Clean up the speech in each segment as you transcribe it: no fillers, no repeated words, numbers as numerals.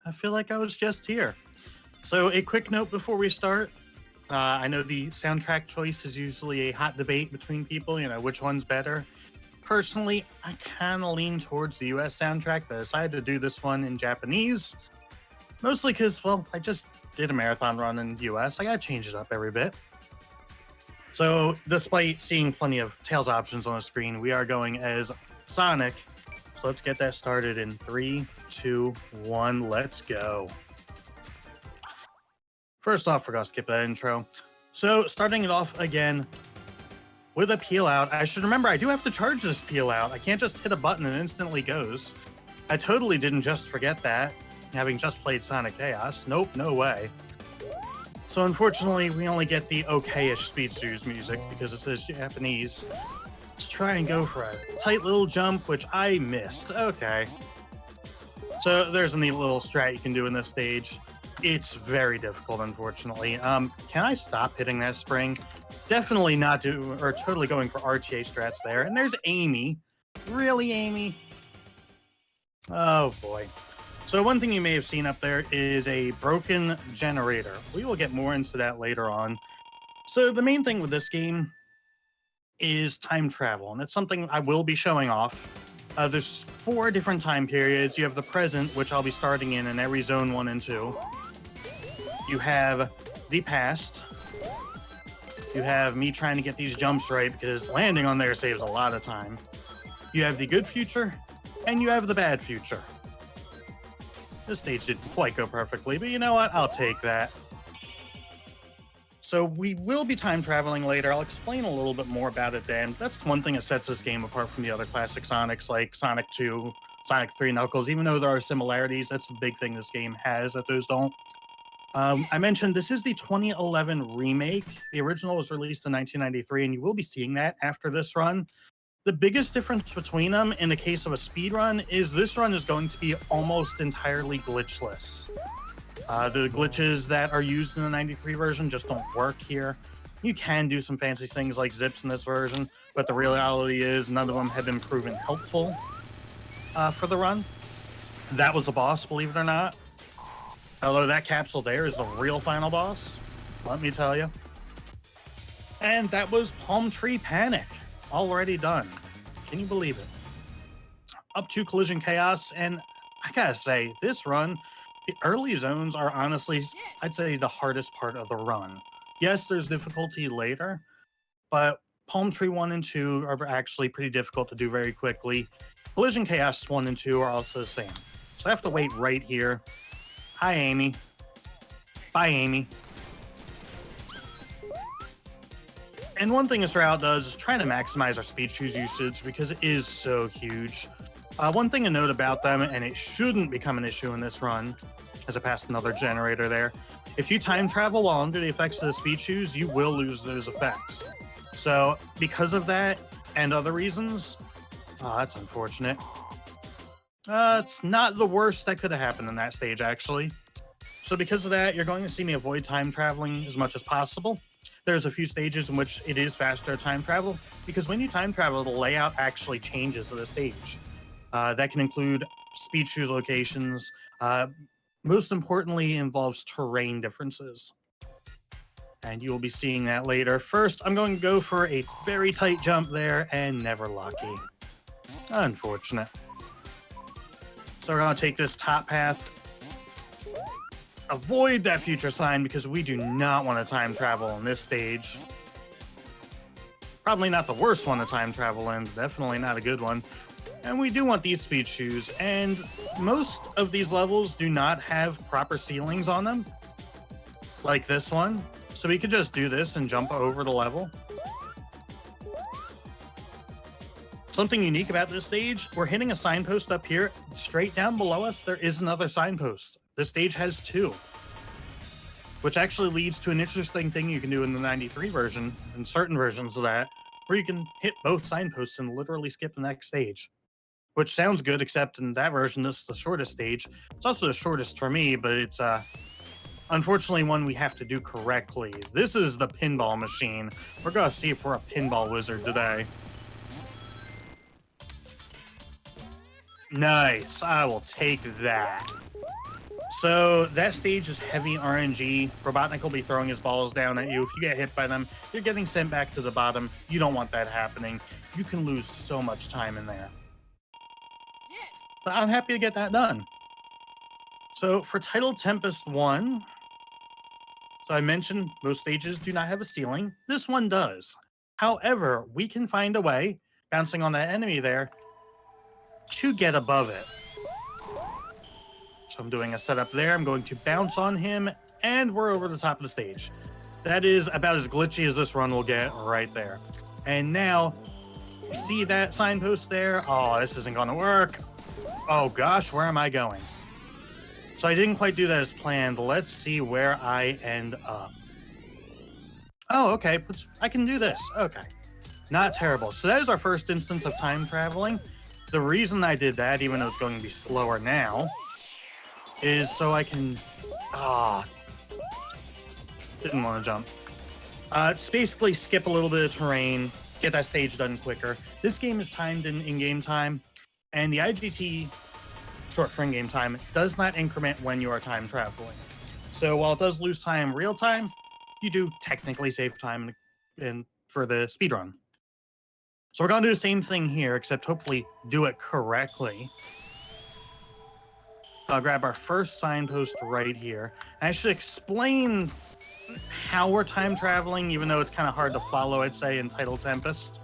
I feel like I was just here. So a quick note before we start. I know the soundtrack choice is usually a hot debate between people, which one's better. Personally, I kind of lean towards the US soundtrack, but I decided to do this one in Japanese. Mostly because, well, I just did a marathon run in the US. I gotta change it up every bit. So, despite seeing plenty of Tails options on the screen, we are going as Sonic. So let's get that started in 3, 2, 1, let's go. First off, we're gonna skip that intro. So, starting it off again with a peel out. I should remember I do have to charge this peel out. I can't just hit a button and it instantly goes. I totally didn't just forget that, having just played Sonic Chaos. Nope, no way. So unfortunately, we only get the okay-ish Speed Shoes music because it says Japanese. Let's try and go for a tight little jump, which I missed. Okay. So there's a neat little strat you can do in this stage. It's very difficult, unfortunately. Can I stop hitting that spring? Definitely not totally going for RTA strats there. And there's Amy. Really, Amy? Oh, boy. So one thing you may have seen up there is a broken generator. We will get more into that later on. So the main thing with this game is time travel, and it's something I will be showing off. There's 4 different time periods. You have the present, which I'll be starting in every zone 1 and 2. You have the past. You have me trying to get these jumps right because landing on there saves a lot of time. You have the good future, and you have the bad future. This stage didn't quite go perfectly, but you know what? I'll take that. So we will be time traveling later. I'll explain a little bit more about it then. That's one thing that sets this game apart from the other classic Sonics like Sonic 2, Sonic 3 Knuckles. Even though there are similarities, that's the big thing this game has that those don't. I mentioned this is the 2011 remake. The original was released in 1993, and you will be seeing that after this run. The biggest difference between them in the case of a speed run is this run is going to be almost entirely glitchless. The glitches that are used in the 93 version just don't work here. You can do some fancy things like zips in this version, but the reality is none of them have been proven helpful for the run. That was a boss, believe it or not. Although that capsule there is the real final boss, let me tell you. And that was Palm Tree Panic. Already done. Can you believe it? Up to Collision Chaos, and I gotta say, this run, the early zones are honestly, I'd say, the hardest part of the run. Yes, there's difficulty later, but Palm Tree 1 and 2 are actually pretty difficult to do very quickly. Collision Chaos 1 and 2 are also the same. So I have to wait right here. Hi, Amy. Bye, Amy. And one thing this route does is try to maximize our speed shoes usage because it is so huge. One thing to note about them, and it shouldn't become an issue in this run, as I passed another generator there, if you time travel while under the effects of the speed shoes, you will lose those effects. So because of that and other reasons, that's unfortunate. It's not the worst that could have happened in that stage, actually. So because of that, you're going to see me avoid time traveling as much as possible. There's a few stages in which it is faster time travel, because when you time travel, the layout actually changes of the stage. That can include speed shoes locations. Most importantly, involves terrain differences. And you will be seeing that later. First, I'm going to go for a very tight jump there, and never lucky. Unfortunate. So we're going to take this top path. Avoid that future sign because we do not want to time travel on this stage. Probably not the worst one to time travel in, definitely not a good one. And we do want these speed shoes, and most of these levels do not have proper ceilings on them, like this one. So we could just do this and jump over the level. Something unique about this stage, we're hitting a signpost up here. Straight down below us, there is another signpost. This stage has 2, which actually leads to an interesting thing you can do in the 93 version, and certain versions of that, where you can hit both signposts and literally skip the next stage. Which sounds good, except in that version, this is the shortest stage. It's also the shortest for me, but it's unfortunately one we have to do correctly. This is the pinball machine. We're going to see if we're a pinball wizard today. Nice. I will take that. So that stage is heavy RNG. Robotnik will be throwing his balls down at you. If you get hit by them, you're getting sent back to the bottom. You don't want that happening. You can lose so much time in there. But I'm happy to get that done. So for Title Tempest 1, so I mentioned most stages do not have a ceiling. This one does. However, we can find a way, bouncing on that enemy there, to get above it. So I'm doing a setup there. I'm going to bounce on him, and we're over the top of the stage. That is about as glitchy as this run will get right there. And now, you see that signpost there? Oh, this isn't going to work. Oh gosh, where am I going? So I didn't quite do that as planned. Let's see where I end up. Oh, okay. I can do this. Okay. Not terrible. So that is our first instance of time traveling. The reason I did that, even though it's going to be slower now, is so I can... didn't want to jump. It's basically skip a little bit of terrain, get that stage done quicker. This game is timed in game time, and the IGT, short for in-game time, does not increment when you are time traveling. So while it does lose time real time, you do technically save time for the speedrun. So we're going to do the same thing here, except hopefully do it correctly. I'll grab our first signpost right here. And I should explain how we're time traveling, even though it's kind of hard to follow, I'd say, in Title Tempest.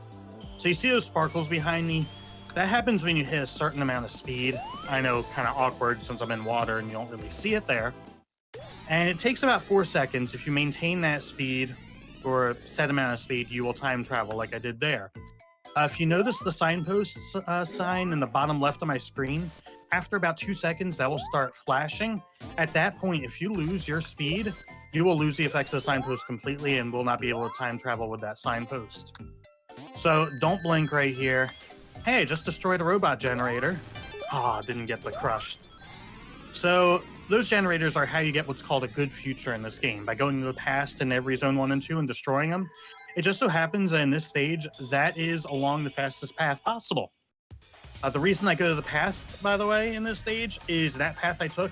So you see those sparkles behind me? That happens when you hit a certain amount of speed. I know, kind of awkward since I'm in water and you don't really see it there. And it takes about 4 seconds. If you maintain that speed or a set amount of speed, you will time travel like I did there. If you notice the signpost sign in the bottom left of my screen, after about 2 seconds, that will start flashing. At that point, if you lose your speed, you will lose the effects of the signpost completely and will not be able to time travel with that signpost. So don't blink right here. Hey, just destroyed a robot generator. Didn't get the crush. So those generators are how you get what's called a good future in this game, by going to the past in every Zone 1 and 2 and destroying them. It just so happens that in this stage, that is along the fastest path possible. The reason I go to the past, by the way, in this stage, is that path I took.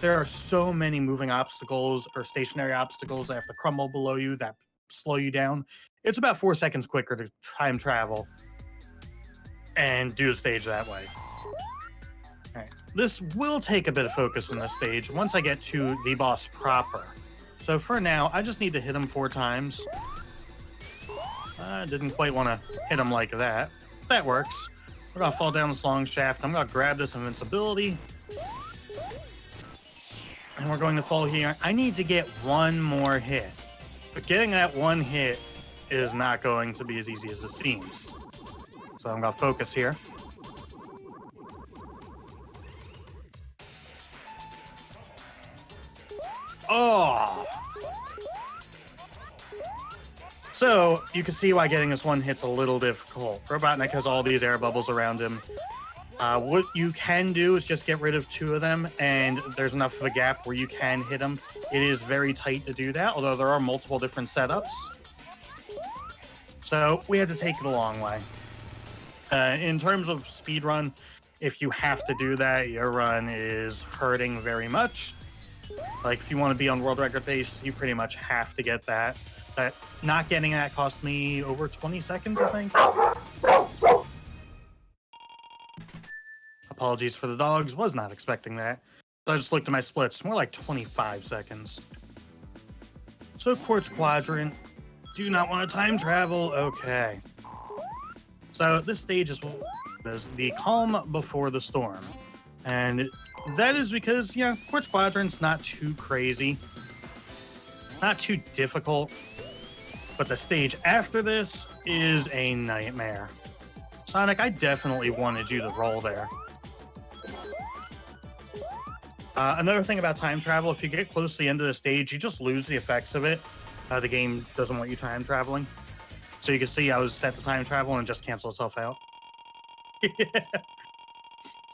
There are so many moving obstacles or stationary obstacles that have to crumble below you that slow you down. It's about 4 seconds quicker to time travel and do the stage that way. All right. This will take a bit of focus in this stage once I get to the boss proper. So for now, I just need to hit him 4 times. I didn't quite want to hit him like that. That works. We're going to fall down this long shaft. I'm going to grab this invincibility. And we're going to fall here. I need to get one more hit. But getting that one hit is not going to be as easy as it seems. So I'm going to focus here. Oh! So you can see why getting this one hit's a little difficult. Robotnik has all these air bubbles around him. What you can do is just get rid of 2 of them, and there's enough of a gap where you can hit them. It is very tight to do that, although there are multiple different setups. So we had to take it a long way. In terms of speedrun, if you have to do that, your run is hurting very much. Like, if you want to be on world record pace, you pretty much have to get that. But not getting that cost me over 20 seconds, I think. Apologies for the dogs. Was not expecting that. So I just looked at my splits. More like 25 seconds. So Quartz Quadrant. Do not want to time travel. Okay. So this stage is the calm before the storm. And that is because, Quartz Quadrant's not too crazy. Not too difficult. But the stage after this is a nightmare. Sonic, I definitely wanted you to roll there. Another thing about time travel, if you get close to the end of the stage, you just lose the effects of it. The game doesn't want you time traveling. So you can see I was set to time travel and just cancel itself out.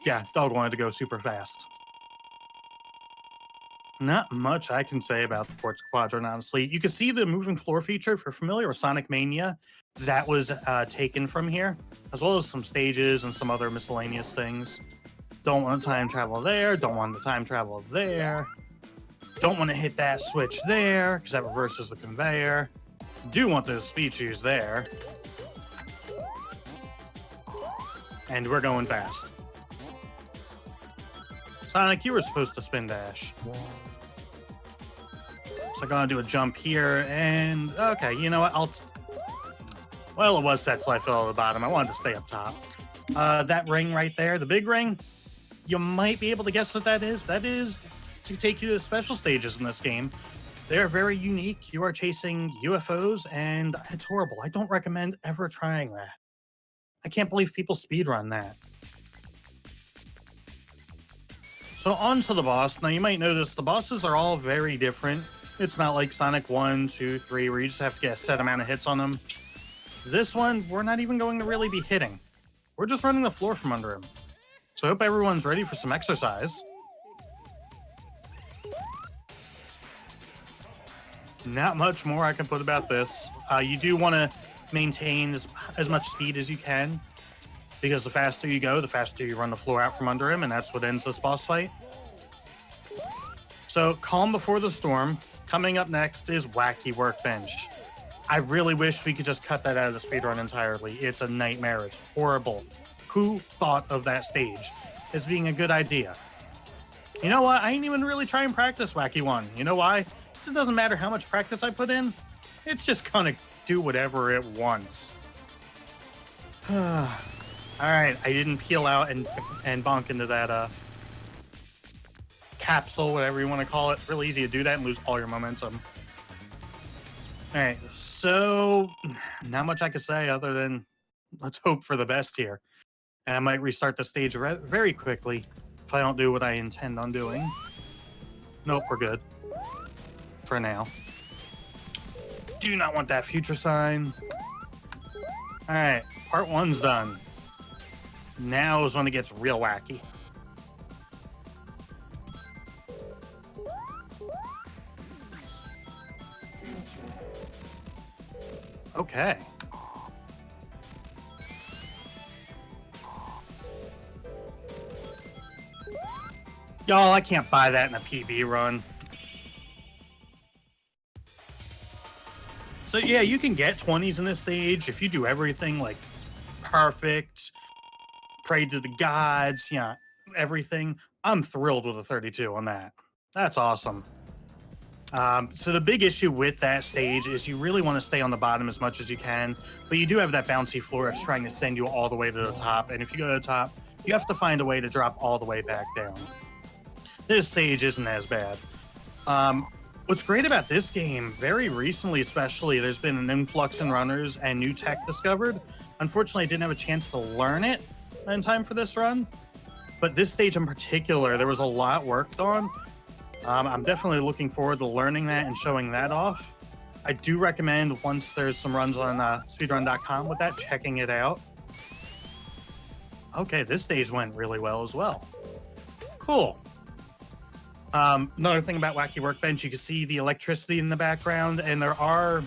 Yeah, dog wanted to go super fast. Not much I can say about the Quartz Quadrant, honestly. You can see the moving floor feature, if you're familiar with Sonic Mania. That was taken from here, as well as some stages and some other miscellaneous things. Don't want to time travel there. Don't want to time travel there. Don't want to hit that switch there because that reverses the conveyor. Do want those speed shoes there. And we're going fast. Sonic, you were supposed to spin dash. So I'm going to do a jump here, and okay, you know what? Well, it was set, so I fell at the bottom. I wanted to stay up top. That ring right there, the big ring, you might be able to guess what that is. That is to take you to special stages in this game. They're very unique. You are chasing UFOs, and it's horrible. I don't recommend ever trying that. I can't believe people speedrun that. So on to the boss. Now, you might notice the bosses are all very different. It's not like Sonic 1, 2, 3, where you just have to get a set amount of hits on them. This one, we're not even going to really be hitting. We're just running the floor from under him. So I hope everyone's ready for some exercise. Not much more I can put about this. You do want to maintain as much speed as you can, because the faster you go, the faster you run the floor out from under him, and that's what ends this boss fight. So, calm before the storm. Coming up next is Wacky Workbench. I really wish we could just cut that out of the speedrun entirely. It's a nightmare. It's horrible. Who thought of that stage as being a good idea? You know what? I ain't even really try and practice Wacky 1. You know why? Because it doesn't matter how much practice I put in. It's just gonna do whatever it wants. Alright, I didn't peel out and bonk into that capsule, whatever you want to call it. Really easy to do that and lose all your momentum. Alright, so not much I can say other than let's hope for the best here. And I might restart the stage very quickly if I don't do what I intend on doing. Nope, we're good. For now. Do not want that future sign. Alright, part 1's done. Now is when it gets real wacky. Okay. Y'all, I can't buy that in a PB run. So yeah, you can get 20s in this stage if you do everything like perfect, pray to the gods, yeah, everything. I'm thrilled with a 32 on that. That's awesome. So the big issue with that stage is you really want to stay on the bottom as much as you can, but you do have that bouncy floor that's trying to send you all the way to the top, and if you go to the top, you have to find a way to drop all the way back down. This stage isn't as bad. What's great about this game, very recently especially, there's been an influx in runners and new tech discovered. Unfortunately, I didn't have a chance to learn it in time for this run, but this stage in particular, there was a lot worked on. I'm definitely looking forward to learning that and showing that off. I do recommend, once there's some runs on speedrun.com with that, checking it out. Okay, this stage went really well as well. Cool. Another thing about Wacky Workbench, you can see the electricity in the background, and there are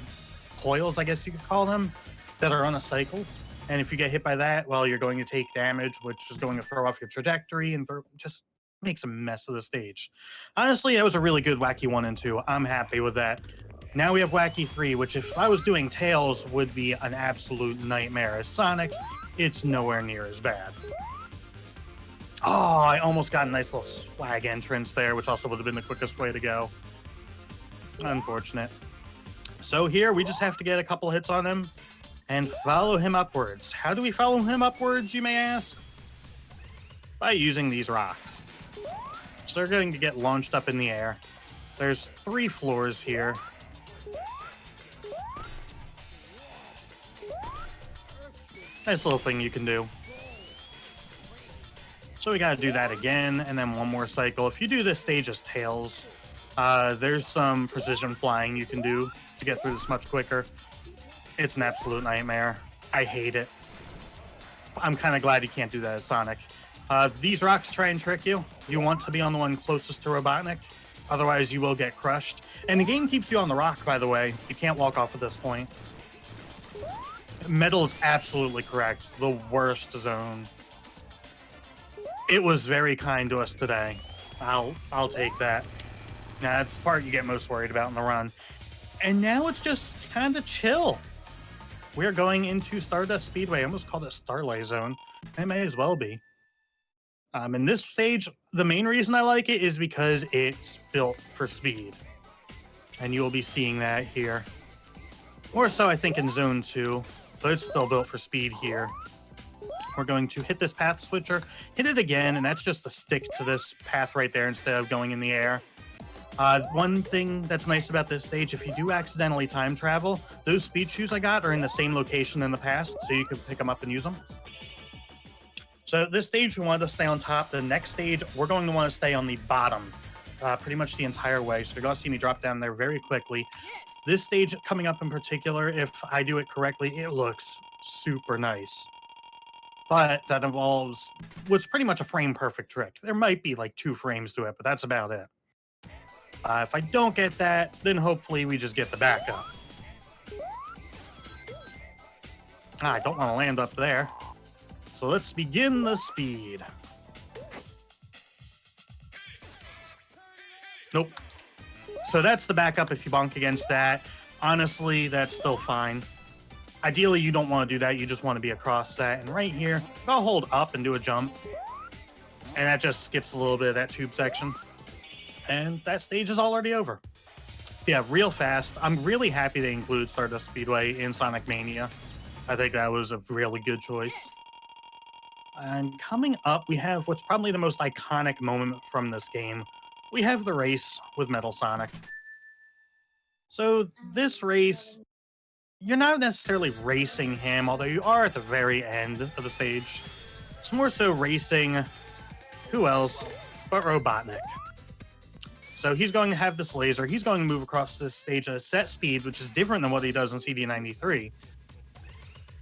coils, I guess you could call them, that are on a cycle. And if you get hit by that, well, you're going to take damage, which is going to throw off your trajectory and just makes a mess of the stage. Honestly, that was a really good Wacky 1 and 2. I'm happy with that. Now we have Wacky 3, which if I was doing Tails would be an absolute nightmare. As Sonic, it's nowhere near as bad. Oh, I almost got a nice little swag entrance there, which also would have been the quickest way to go. Unfortunate. So here, we just have to get a couple hits on him and follow him upwards. How do we follow him upwards, you may ask? By using these rocks. So they're going to get launched up in the air. There's 3 floors here. Nice little thing you can do. So we got to do that again, and then one more cycle. If you do this stage as Tails, there's some precision flying you can do to get through this much quicker. It's an absolute nightmare. I hate it. I'm kind of glad you can't do that as Sonic. These rocks try and trick you. You want to be on the one closest to Robotnik, otherwise you will get crushed. And the game keeps you on the rock, by the way. You can't walk off at this point. Metal is absolutely correct. The worst zone. It was very kind to us today. I'll take that. Now, that's the part you get most worried about in the run. And now it's just kind of chill. We're going into Stardust Speedway. I almost called it Starlight Zone. It may as well be. In this stage, the main reason I like it is because it's built for speed. And you will be seeing that here. More so, I think, in Zone 2. But it's still built for speed here. We're going to hit this path switcher, hit it again, and that's just to stick to this path right there instead of going in the air. One thing that's nice about this stage, if you do accidentally time travel, those speed shoes I got are in the same location in the past, so you can pick them up and use them. So this stage, we wanted to stay on top. The next stage, we're going to want to stay on the bottom pretty much the entire way. So you're going to see me drop down there very quickly. This stage coming up in particular, if I do it correctly, it looks super nice. But that involves what's pretty much a frame-perfect trick. There might be like 2 frames to it, but that's about it. If I don't get that, then hopefully we just get the backup. I don't want to land up there. So let's begin the speed. Nope. So that's the backup if you bonk against that. Honestly, that's still fine. Ideally, you don't want to do that. You just want to be across that. And right here, I'll hold up and do a jump. And that just skips a little bit of that tube section. And that stage is already over. Yeah, real fast. I'm really happy they include Stardust Speedway in Sonic Mania. I think that was a really good choice. And coming up, we have what's probably the most iconic moment from this game. We have the race with Metal Sonic. So this race, you're not necessarily racing him, although you are at the very end of the stage. It's more so racing, who else but Robotnik. So he's going to have this laser. He's going to move across this stage at a set speed, which is different than what he does in CD93.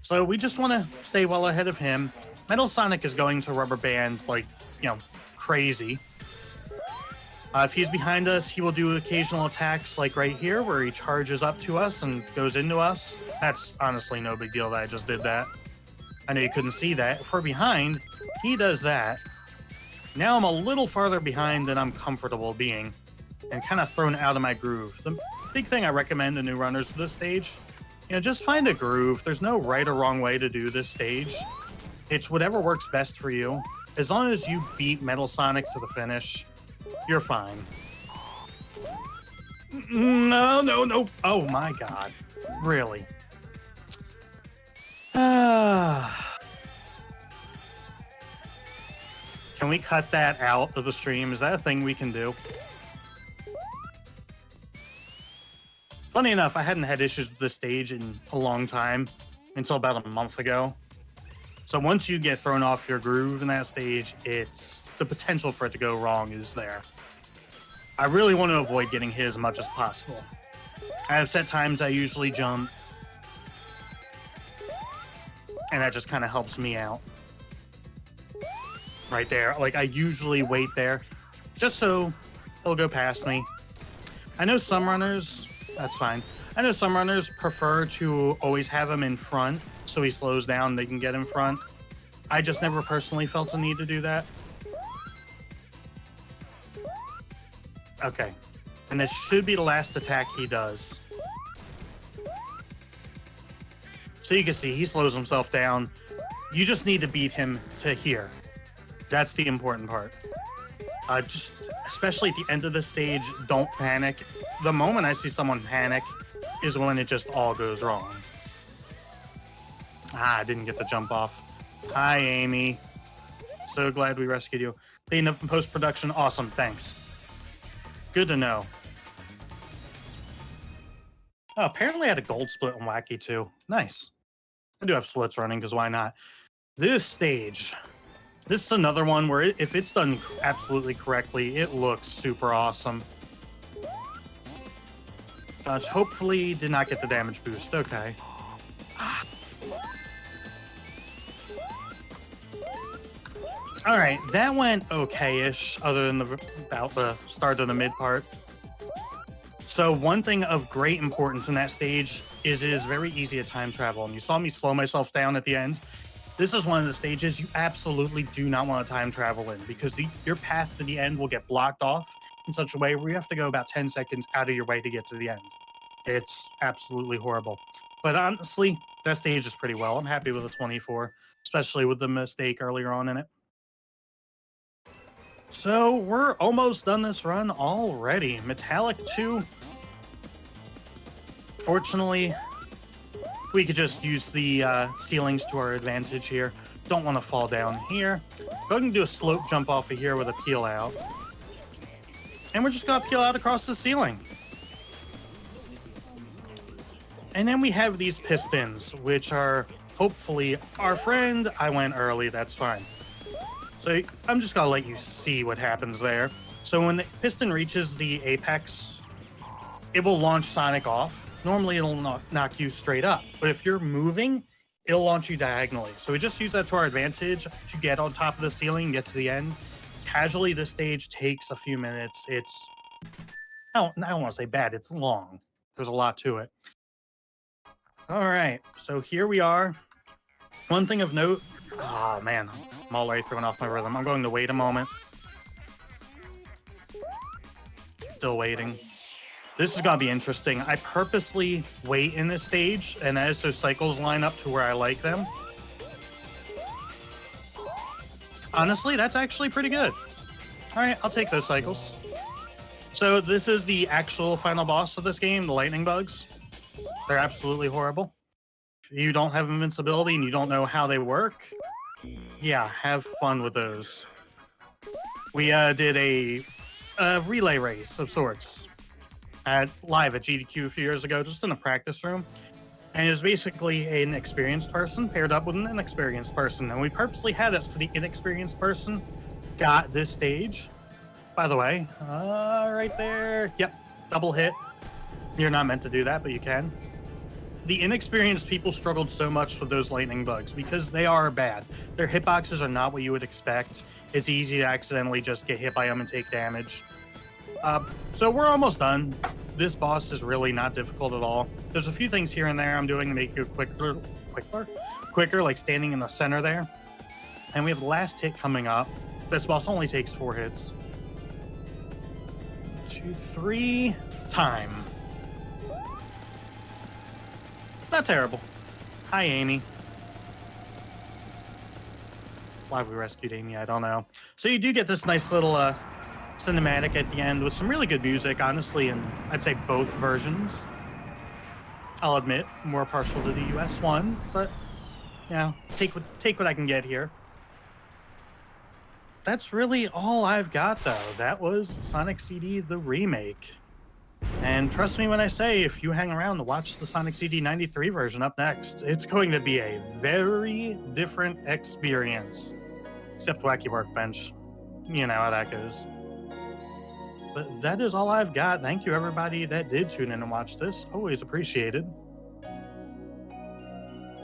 So we just want to stay well ahead of him. Metal Sonic is going to rubber band like, crazy. If he's behind us, he will do occasional attacks like right here where he charges up to us and goes into us. That's honestly no big deal that I just did that. I know you couldn't see that. If we're behind, he does that. Now I'm a little farther behind than I'm comfortable being and kind of thrown out of my groove. The big thing I recommend to new runners for this stage, just find a groove. There's no right or wrong way to do this stage. It's whatever works best for you. As long as you beat Metal Sonic to the finish, you're fine. No. Oh my God. Really? Can we cut that out of the stream? Is that a thing we can do? Funny enough, I hadn't had issues with this stage in a long time, until about a month ago. So once you get thrown off your groove in that stage, the potential for it to go wrong is there. I really want to avoid getting hit as much as possible. I have set times I usually jump, and that just kind of helps me out. Right there. Like, I usually wait there just so he'll go past me. I know some runners, that's fine. I know some runners prefer to always have him in front so he slows down, they can get in front. I just never personally felt the need to do that. Okay. And this should be the last attack he does. So you can see he slows himself down. You just need to beat him to here. That's the important part. Just, especially at the end of the stage, don't panic. The moment I see someone panic is when it just all goes wrong. I didn't get the jump off. Hi, Amy. So glad we rescued you. Clean up in post-production. Awesome, thanks. Good to know. Oh, apparently I had a gold split on Wacky too. Nice. I do have splits running, because why not? This stage... This is another one where if it's done absolutely correctly, it looks super awesome. Hopefully did not get the damage boost. Okay. All right, that went okay-ish, other than about the start of the mid part. So one thing of great importance in that stage is it is very easy to time travel. And you saw me slow myself down at the end. This is one of the stages you absolutely do not want to time travel in, because your path to the end will get blocked off in such a way where you have to go about 10 seconds out of your way to get to the end. It's absolutely horrible. But honestly, that stage is pretty well. I'm happy with a 24, especially with the mistake earlier on in it. So we're almost done this run already. Metallic 2. Fortunately, we could just use the ceilings to our advantage here. Don't want to fall down here. Go ahead and do a slope jump off of here with a peel out. And we're just going to peel out across the ceiling. And then we have these pistons, which are hopefully our friend. I went early, that's fine. So I'm just going to let you see what happens there. So when the piston reaches the apex, it will launch Sonic off. Normally it'll knock you straight up, but if you're moving, it'll launch you diagonally. So we just use that to our advantage to get on top of the ceiling and get to the end. Casually, this stage takes a few minutes. It's, I don't want to say bad, it's long. There's a lot to it. All right, so here we are. One thing of note, oh man, I'm already throwing off my rhythm. I'm going to wait a moment. Still waiting. This is going to be interesting. I purposely wait in this stage, and that is so cycles line up to where I like them. Honestly, that's actually pretty good. All right, I'll take those cycles. So this is the actual final boss of this game, the lightning bugs. They're absolutely horrible. If you don't have invincibility and you don't know how they work, yeah, have fun with those. We did a relay race of sorts live at GDQ a few years ago, just in a practice room. And it was basically an experienced person paired up with an inexperienced person. And we purposely had it so the inexperienced person got this stage. By the way, right there. Yep, double hit. You're not meant to do that, but you can. The inexperienced people struggled so much with those lightning bugs because they are bad. Their hitboxes are not what you would expect. It's easy to accidentally just get hit by them and take damage. So we're almost done. This boss is really not difficult at all. There's a few things here and there I'm doing to make you quicker, like standing in the center there. And we have the last hit coming up. This boss only takes 4 hits. 2, 3, time. Not terrible. Hi, Amy. Why we rescued Amy, I don't know. So you do get this nice little cinematic at the end with some really good music, honestly, and I'd say both versions. I'll admit, more partial to the US one, but yeah, take what I can get here. That's really all I've got, though. That was Sonic CD, the remake. And trust me when I say, if you hang around to watch the Sonic CD 93 version up next, it's going to be a very different experience. Except Wacky Workbench. You know how that goes. But that is all I've got. Thank you, everybody that did tune in and watch this. Always appreciated.